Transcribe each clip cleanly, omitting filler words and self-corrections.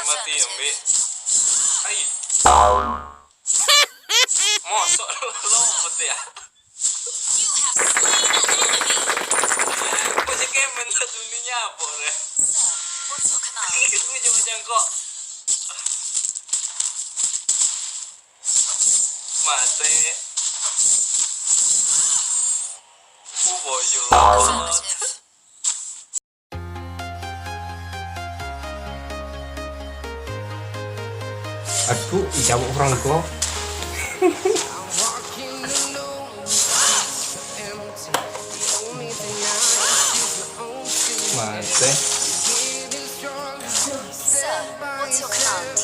mati ambil. Hai. Mosok lo peti ya. Punya kemen dunia apa re? Gue coba jangkok. Mati. Boyo. Aku ijabuk Franco. Mate. What's your command?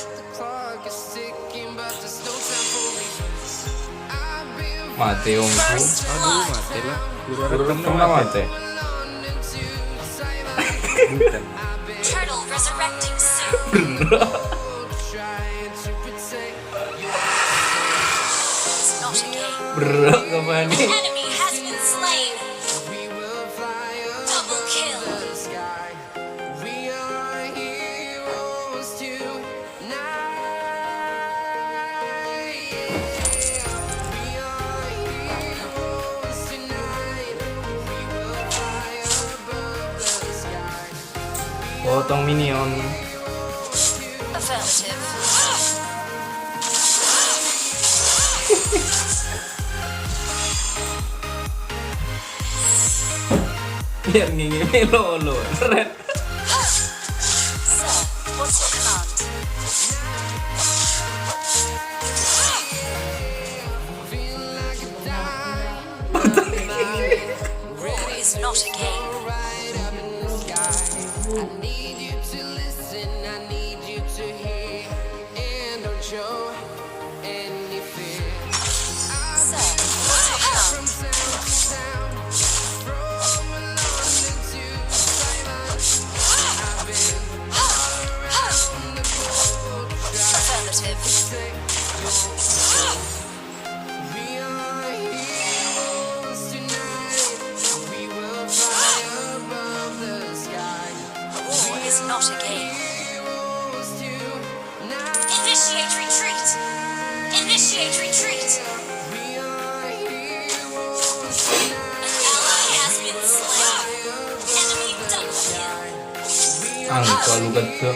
Mate omku. Aduh, mati lah. Rekam lah mate. Bukan. Turtle resurrecting soon. It's not a game. Berat ke Fanny? Enemy has been slain. Double kill. Potong minion. Affirmative. Biar ngingin lolo. Keren. Sir, what's your command? War is not a game. Sir, what's your command? Affirmative. War is not a game. Initiate retreat. Initiate retreat. An ally has been slain. Enemy double kill. Angka lu gede.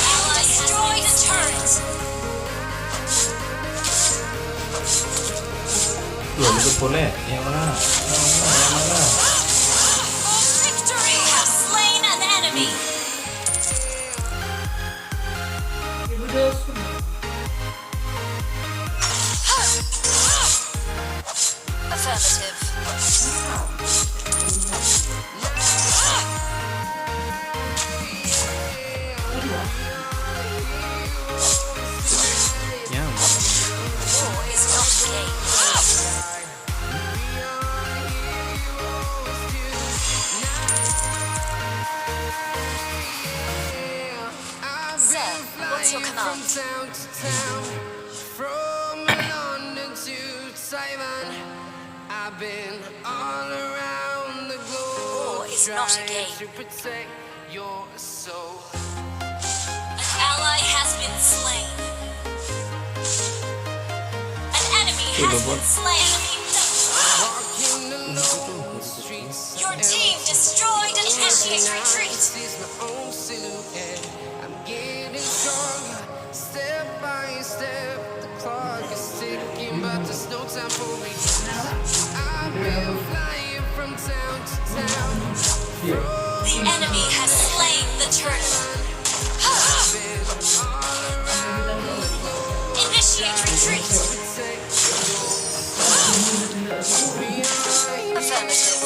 Ally destroyed a turret. Lu gede boleh. Yang mana? Yang mana? Victory has slain an enemy. Affirmative. Ya, War is not a game. Sir, what's your command? From London to Taiwan, I've been all around the globe. War is not a game. To protect your soul. An ally has been slain. An enemy has been slain. Walking the lone streets. Your team destroyed an initiate retreat. Sees my own silhouette. I'm getting stronger, step by step. The clock is ticking, but there's no time for me. I've been flying from town to town. The enemy has slain the turtle. Initiate retreat. Affirmative.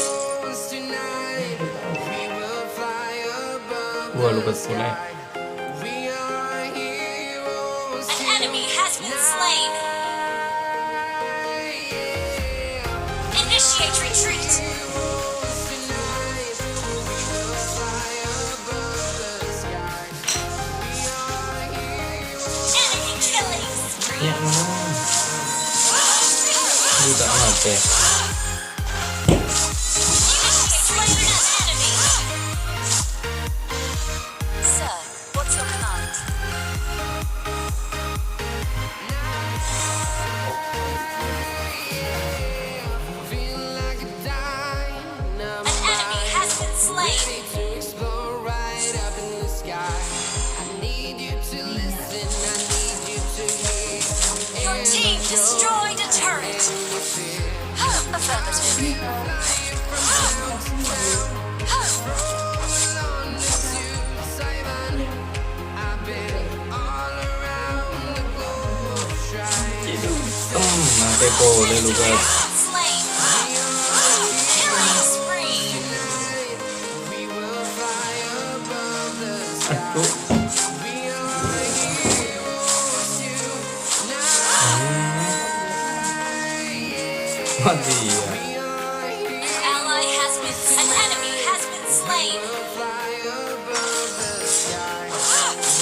Wah lu gede boleh. An enemy has been slain. Initiate retreat. Enemy killing spree. Yang mana? Lu tak mati. destroyed a turret. Affirmative. Mati boleh lu guys. Slain. Killing spree. Aduh. Mati ya. An enemy has been slain.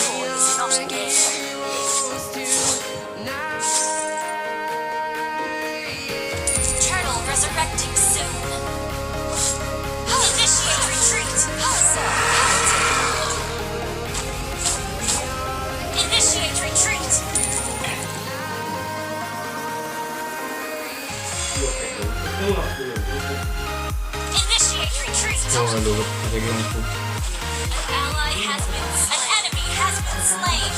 War is not a game. Turtle resurrecting soon. Initiate retreat. Initiate retreat. Initiate retreat. Oh, aduh, ada gini tuh. An enemy has been slain.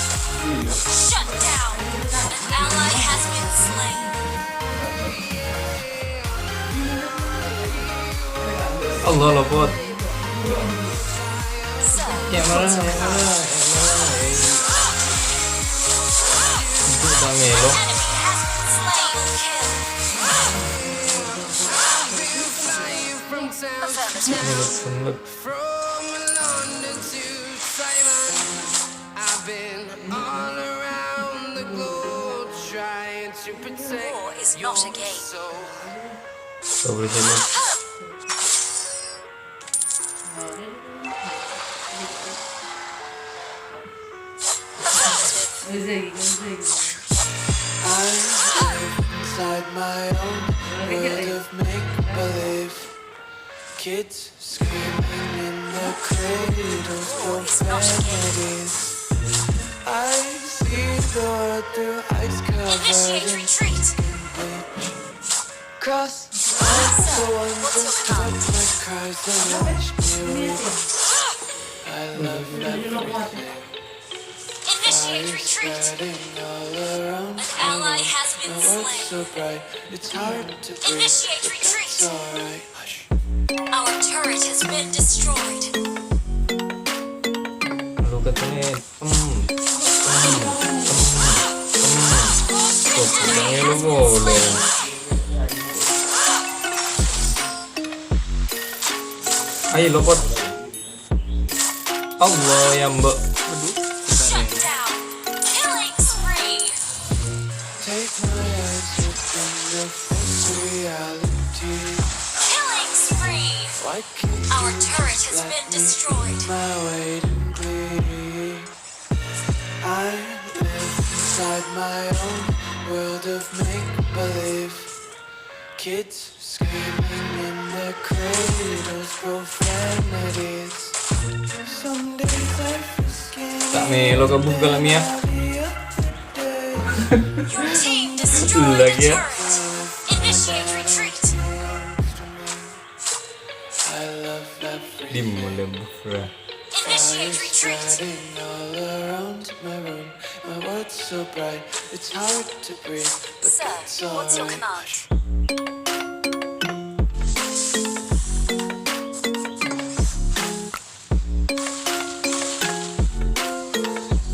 Shut down. An ally has been slain. Allah lopot. Sir, Yang mana? Itu udah ngelo. enemy has been slain. Kill. Affirmative. Ngelut. From London to Taiwan, I've been all around the globe trying to protect War is not a game. soul. Sobre sini. I live inside my own world of make-believe. Kids screaming in their cradles, profanities. I see the world through ice-covered Initiate retreat. cross. I'm the one who stopped my cries and watched me weep. I love everything. Initiate retreat. Spreading all around. An ally has been My world's so slain. bright, it's hard to breathe. Initiate retreat. It's alright. Hush. Our turret has been destroyed. Lu katanya Kok bilangnya lu boleh. Ayo lopot. Allah ya mbak. Shut down. Killing spree. Take my eyes within the false reality. Killing spree. Why can't Our you turret has just let been me destroyed. eat my weight in glee? I live inside my own world of make-believe. Kids screaming in their cradles, profanities. Some days I feel scared. Tak melo kabur kalau Mia. Your team destroyed a Lagi ya. turret. Initiate retreat. I love everything. Dim mulai bufra. Initiate retreat. Spreading all around my room. My world's so bright, it's hard to breathe, but Sir, that's what's your alright. command?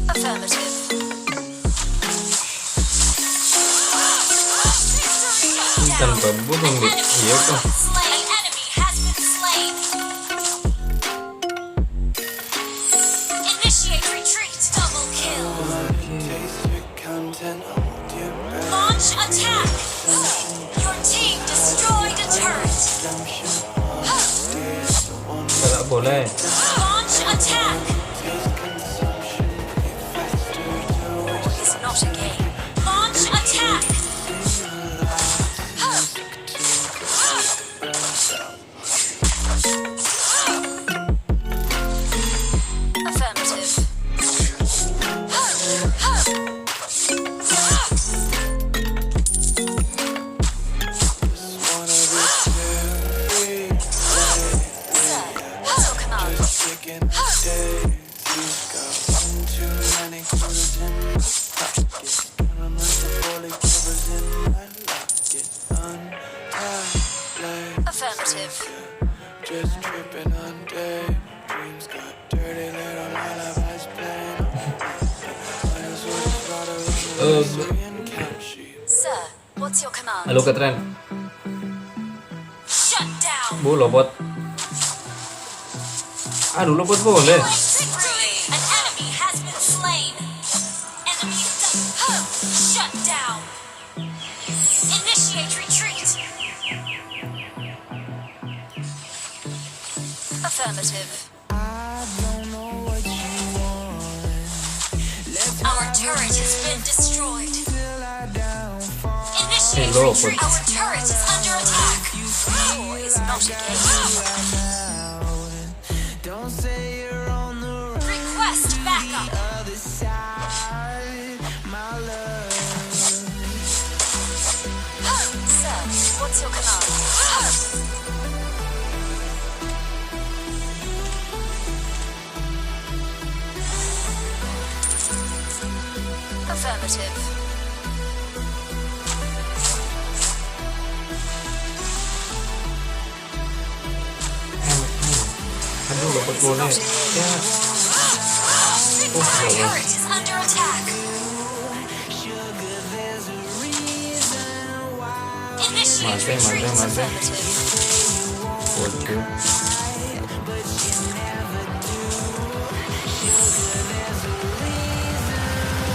Affirmative. Tanpa burung deh. Iya kok. Slain. An enemy has been slain. Initiate retreat. Double kill. Taste your content, hold your breath. Launch attack. Your team destroyed a turret. Tak boleh. Launch attack. War is not a game. Launch attack. Affirmative. Sir, what's your command? Chicken days, you've got one too many clues in my pocket. Sir, what's your command? Halo Katren. Shut down. Bu robot. Aduh robot boleh. Victory. An enemy has been slain. Enemy shut down. Initiate retreat. Affirmative. Our turret has been destroyed. Initiate Hello, retreat. but- Our turret is under attack. War is not a game. Don't say you're on the Request backup. other side, my love. Sir, what's your command? Affirmative. Aduh robot boleh. Ya. Our turret is under attack. Initiate Mate, retreat. mate, mate. Affirmative. Bocil.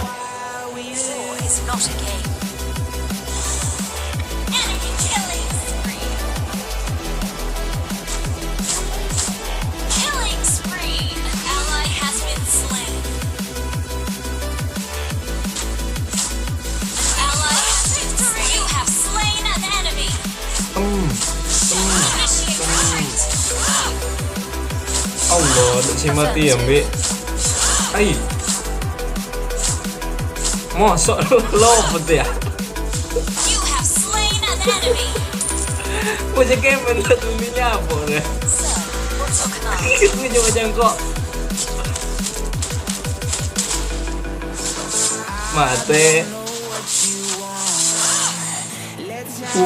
War is not a game. Enemy killing spree. Killing spree. An ally has been slain. An ally has victory. You have slain an enemy. Initiate retreat. Allah, ada si mati ya, Mbak. Ai. Mosok lopet ya. You have slain an enemy. Punya game bener dunia apa deh. Sir, what's your command? Itu cuma jangkok. Mate.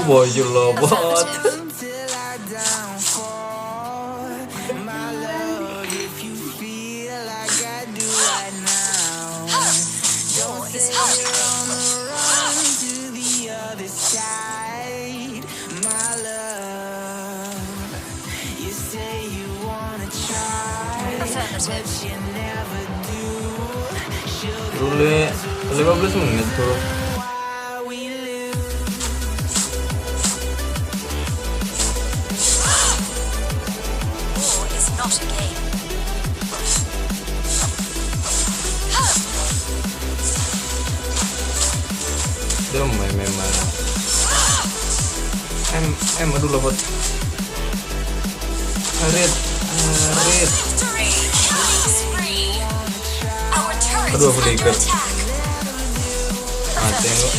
Bocil robot. Affirmative. Till I downfall, my love. If you feel like I do right now, War is not a game. run to the other side, my love. You say you wanna try, Affirmative. you never do. Boleh 15 menit tuh. Why we lose? War is not a game. Dia main mana? Aduh robot. Arit. Victory! Killing spree! Our turret Aduh, is aku under diikat. attack. Mati lo.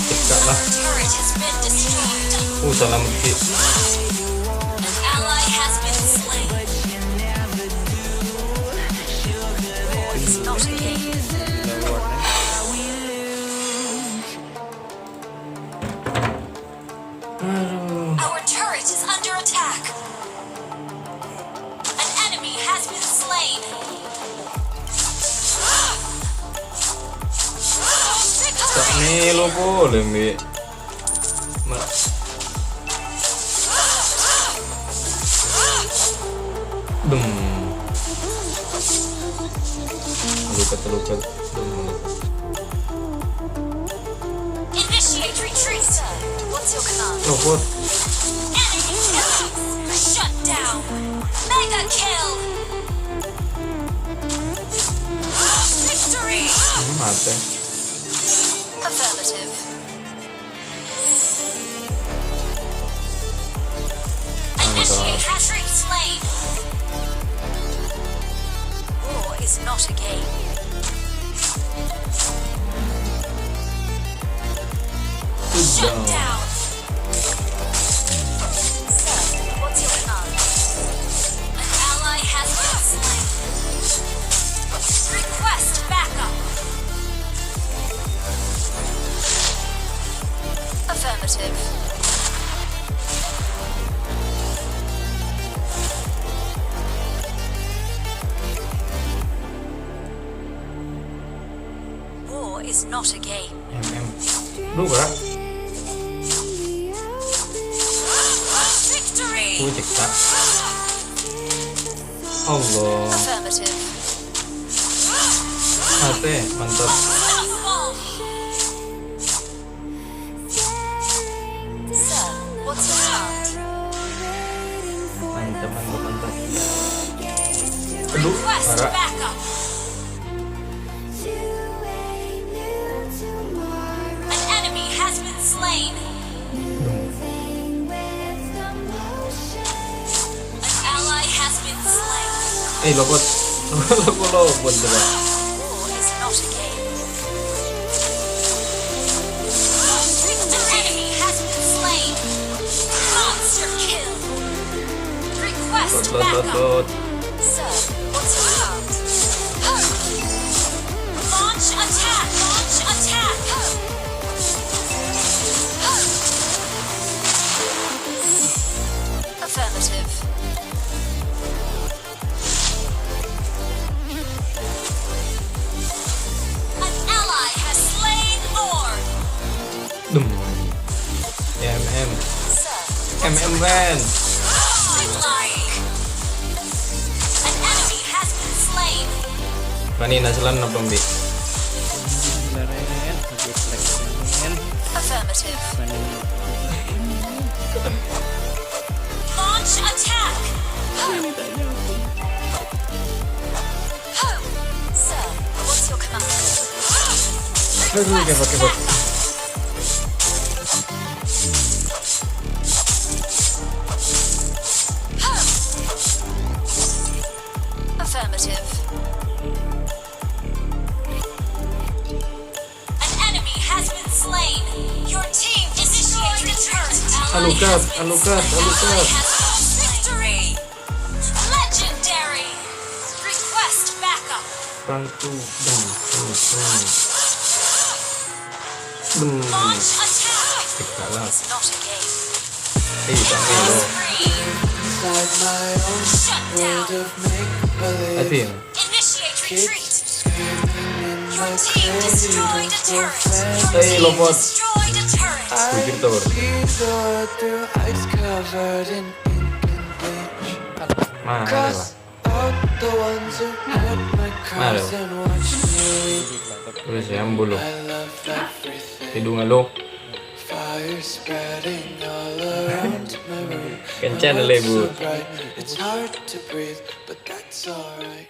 Cekak lah. Our turret has been destroyed. Salah mati. An ally has been slain. War is not a game. Our turret is under attack. An enemy has been slain. Tak Victory! nih lo boleh, Mbak. Dem. Lukat. Initiate retreat. What's your command? Robot. Enemy killing. Shut down. Mega kill. Victory. Mati. Affirmative. Initiate retreat slain. War is not a game. Shut down. Sir, what's your command? An ally has been slain. Request backup. Affirmative. War is not a game. Lu gerak. Victory! Cekta. Allah. Affirmative. Ate, mantap. Unstoppable! Sir, what's your count? Mantap. Aduh, Request parah. backup! An enemy has been slain! An ally has been slain! Lopot. Lopot coba. War is not a game. An enemy has been slain! Monster kill! Request backup! Lot. Sir, what's your count? Launch attack! Launch attack! Affirmative. An ally has slain Or. Dum. MM. Sir, MM man. like. An enemy has been slain. Fanny nasalan apa Mbi? Kemarin habis lagi Affirmative. Fanny Launch attack! Sir, what's your command? Aduh, pakai bot. Affirmative. An enemy has been slain. Your team destroyed a turret. Alucard. Victory. Legendary. Request backup. Bantu. Bum. Launch attack. Cekta lah. Not a game. Jangan lo. Free. Shut down. Hati. Initiate retreat. Your team destroyed a turret. Your team Lopot. destroyed a turret. Pikir tower. Mana lah. Mana lah. Udah siam bulu. Hidung lo. Kencan le bu. It's hard to breathe, but that's alright.